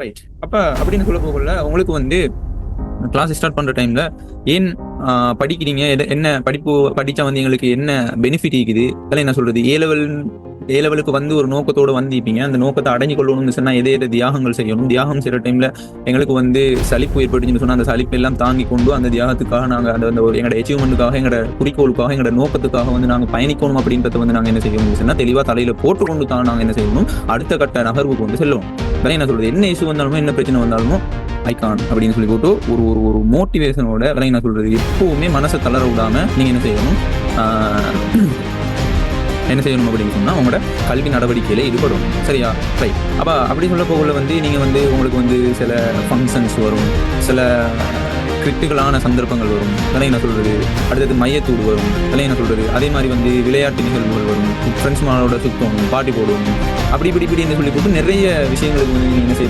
Right. அப்ப அப்படின்னு சொல்ல போகல உங்களுக்கு வந்து கிளாஸ் ஸ்டார்ட் பண்ற டைம்ல ஏன் படிக்கிறீங்க, என்ன படிப்பு படிச்சா வந்து எங்களுக்கு என்ன பெனிஃபிட் இருக்குது, அதெல்லாம் என்ன சொல்றது, ஏ லெவலுக்கு வந்து ஒரு நோக்கத்தோட வந்திருப்பீங்க. அந்த நோக்கத்தை அடைஞ்சு கொள்ளணும்னு சொன்னா எதை எதை தியாகங்கள் செய்யணும், தியாகம் செய்யற டைம்ல எங்களுக்கு வந்து சலிப்பு ஏற்பட்டுச்சுன்னு சொன்னா அந்த சலிப்பு எல்லாம் தாங்கி கொண்டு அந்த தியாகத்துக்காக நாங்க அந்த அந்த ஒரு எங்களோட அச்சீவ்மெண்ட்டுக்காக, எங்களோட குறிக்கோளுக்காக, எங்களோட நோக்கத்துக்காக வந்து நாங்க பயணிக்கணும் அப்படின்றத வந்து நாங்க என்ன செய்யணும்னு சொன்னா தெளிவா தலையில போட்டுக்கொண்டு தான் நாங்க என்ன செய்யணும், அடுத்த கட்ட நகர்வுக்கு வந்து செல்லுவோம். அதான் என்ன சொல்றது, என்ன இஷ்யூ வந்தாலுமோ என்ன பிரச்சனை வந்தாலுமோ ஐகான் அப்படின்னு சொல்லி போட்டு ஒரு ஒரு ஒரு மோட்டிவேஷனோட அதெல்லாம் என்ன சொல்றது, எப்பவுமே மனசை தளர விடாம நீங்க என்ன செய்யணும், என்ன செய்யணும் அப்படின்னு சொன்னா உங்களோட கல்வி நடவடிக்கையில ஈடுபடும். சரியா? ரைட். அப்ப அப்படி சொல்ல போகல வந்து நீங்க வந்து உங்களுக்கு வந்து சில ஃபங்க்ஷன்ஸ் வரும், சில கிரிட்டிக்கலான சந்தர்ப்பங்கள் வரும், அதெல்லாம் என்ன சொல்றது, அடுத்தது மையத்தூடு வரும், அதெல்லாம் என்ன சொல்றது, அதே மாதிரி வந்து விளையாட்டு நிகழ்வுகள் வரும், ஃப்ரெண்ட்ஸ் மாரோட சுத்தம், பாட்டி போடுவோம், அப்படி இப்படி இப்படின்னு சொல்லி போட்டு நிறைய விஷயங்களுக்கு வந்து நீங்க என்ன செய்ய